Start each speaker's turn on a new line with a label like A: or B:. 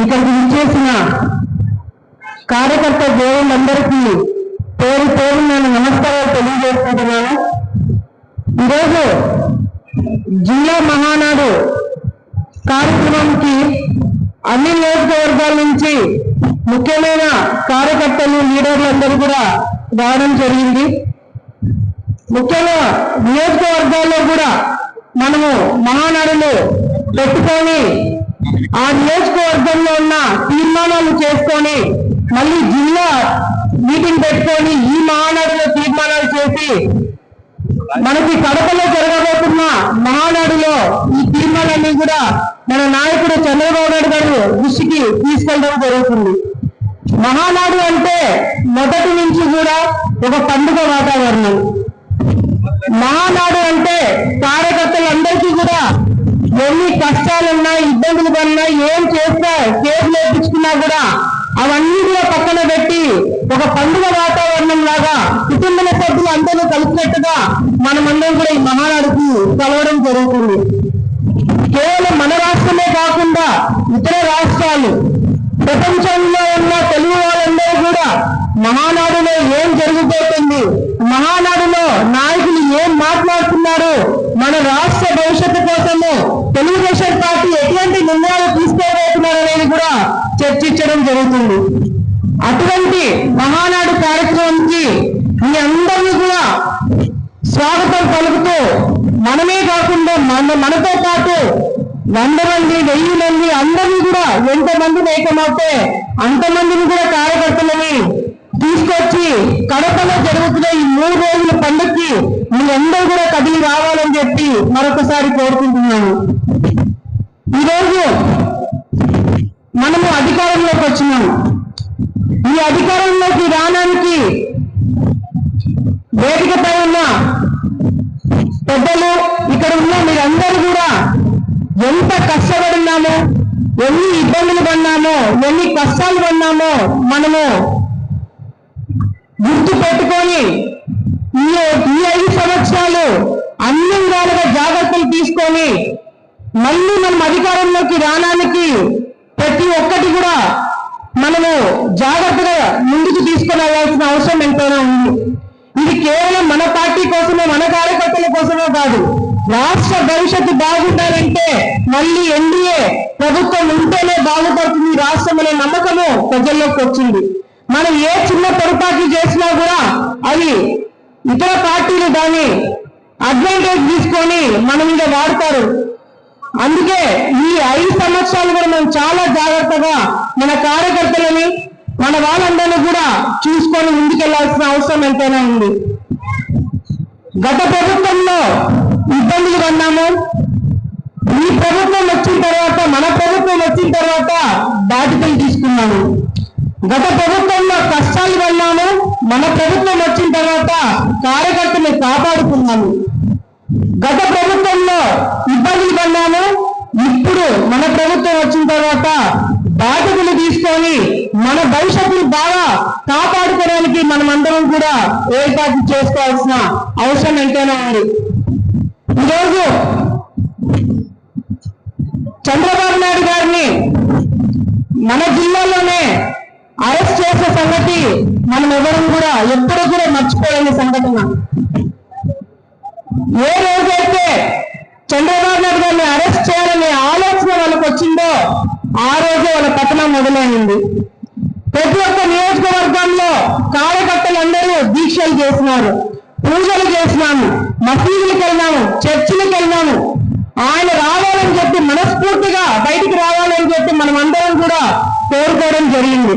A: ఇక్కడికి విచ్చేసిన కార్యకర్త దేవుళ్ళందరికీ పేరు పేరు నేను నమస్కారాలు తెలియజేసుకుంటున్నాను. ఈరోజు జిల్లా మహానాడు కార్యక్రమానికి అన్ని నియోజకవర్గాల నుంచి ముఖ్యమైన కార్యకర్తలు లీడర్లు అందరూ కూడా రావడం జరిగింది. ముఖ్యంగా నియోజకవర్గాల్లో కూడా మనము మహానాడులు పెట్టుకొని ఆ నియోజకవర్గంలో ఉన్న తీర్మానాలు చేసుకొని మళ్ళీ జిల్లా మీటింగ్ పెట్టుకొని ఈ మహానాడులో తీర్మానాలు చేసి మనకి కడపలో జరగబోతున్న మహానాడులో ఈ తీర్మానాన్ని కూడా మన నాయకుడు చంద్రబాబు నాయుడు గారు దృష్టికి తీసుకెళ్ళడం జరుగుతుంది. మహానాడు అంటే మొదటి నుంచి కూడా ఒక పండుగ వాతావరణం. మహానాడు అంటే కార్యకర్తలందరికీ కూడా ఎన్ని కష్టాలున్నా ఇబ్బందులు పడినా ఏం చేస్తా కేసులు వేయించుకున్నా కూడా అవన్నీ కూడా పక్కన పెట్టి ఒక పండుగ వాతావరణం లాగా కుటుంబ సభ్యులు అందరూ కలిసినట్టుగా మనమందరం కూడా ఈ మహానాడుకి కలవడం జరుగుతుంది. కేవలం మన రాష్ట్రమే కాకుండా ఇతర రాష్ట్రాలు ప్రపంచంలో ఉన్న తెలుగు వాళ్ళందరూ కూడా మహానాడులో ఏం జరుగుతోంది, మహానాడులో నాయకులు ఏం మాట్లాడుతున్నారు, మన రాష్ట్ర భవిష్యత్తు కోసము తెలుగుదేశం పార్టీ ఎటువంటి నిర్ణయాలు తీసుకోబోతున్నారు అనేది కూడా చర్చించడం జరుగుతుంది. అటువంటి మహానాడు కార్యక్రమానికి మీ అందరినీ కూడా స్వాగతం పలుకుతూ మనమే కాకుండా మనతో పాటు 100 మంది 1000 మంది అందరినీ కూడా ఎంతమందిని ఏకమవుతే అంతమందిని కూడా కార్యకర్తలని తీసుకొచ్చి కడపలో జరుగుతున్న ఈ 3 రోజుల పండుగకి మీరందరూ కూడా కదిలి రావాలని చెప్పి మరొకసారి కోరుకుంటున్నాను. ఈరోజు మనము అధికారంలోకి వచ్చినాము. ఈ అధికారంలోకి రావడానికి వేదికపై ఉన్న పెద్దలు ఇక్కడ ఉన్న మీరందరూ కూడా ఎంత కష్టపడినామో, ఎన్ని ఇబ్బందులు పడినామో, ఎన్ని కష్టాలు పడినామో మనము గుర్తు పెట్టుకొని ఈ 5 సంవత్సరాలు అన్ని విధాలుగా జాగ్రత్తలు తీసుకొని మళ్ళీ మనం అధికారంలోకి రావడానికి ప్రతి ఒక్కటి కూడా మనము జాగ్రత్తగా ముందుకు తీసుకొని వెళ్ళాల్సిన అవసరం ఎంతైనా ఉంది. ఇది కేవలం మన పార్టీ కోసమే, మన కార్యకర్తల కోసమే కాదు, రాష్ట్ర భవిష్యత్తు బాగుండాలంటే మళ్ళీ ఎన్డీఏ ప్రభుత్వం ఉంటేనే బాగుపడుతుంది రాష్ట్రం అనే నమ్మకము ప్రజల్లోకి వచ్చింది. మనం ఏ చిన్న పొరపాట్లు చేసినా కూడా అవి ఇతర పార్టీలు దాన్ని అడ్వాంటేజ్ తీసుకొని మన మీద వాడతారు. అందుకే ఈ 5 సంవత్సరాలు కూడా మనం చాలా జాగ్రత్తగా మన కార్యకర్తలని మన వాళ్ళందరినీ కూడా చూసుకొని ముందుకెళ్లాల్సిన అవసరం ఎంతైనా ఉంది. గత ప్రభుత్వంలో ఇబ్బందులు పడినాము. ఈ ప్రభుత్వం వచ్చిన తర్వాత, మన ప్రభుత్వం వచ్చిన తర్వాత బాధ్యతలు తీసుకున్నాము. గత ప్రభుత్వంలో కష్టాలు పడినాము. మన ప్రభుత్వం వచ్చిన తర్వాత కార్యకర్తలు కాపాడుకున్నాము. గత ప్రభుత్వంలో ఇబ్బందులు పడినాము. ఇప్పుడు మన ప్రభుత్వం వచ్చిన తర్వాత బాధ్యతలు తీసుకొని మన భవిష్యత్తును బాగా కాపాడుకోవడానికి మనమందరం కూడా ఏర్పాటు చేసుకోవాల్సిన అవసరం ఎంతైనా ఉంది. ఈరోజు చంద్రబాబు నాయుడు గారిని మన జిల్లాలోనే అరెస్ట్ చేసే సంగతి మనం ఎవరం కూడా ఎప్పుడూ కూడా మర్చిపోలేని సంఘటన. ఏ రోజైతే చంద్రబాబు నాయుడు గారిని అరెస్ట్ చేయాలనే ఆలోచన వాళ్ళకి వచ్చిందో ఆ రోజే వాళ్ళ పతనం మొదలైంది. ప్రతి ఒక్క నియోజకవర్గంలో కార్యకర్తలందరూ దీక్షలు చేసినారు, పూజలు చేసినాము, మసీదులకు వెళ్ళినాము, చర్చిలకు వెళ్ళినాము. ఆయన రావాలని చెప్పి మనస్ఫూర్తిగా బయటికి రావాలని చెప్పి మనం అందరం కూడా కోరుకోవడం జరిగింది.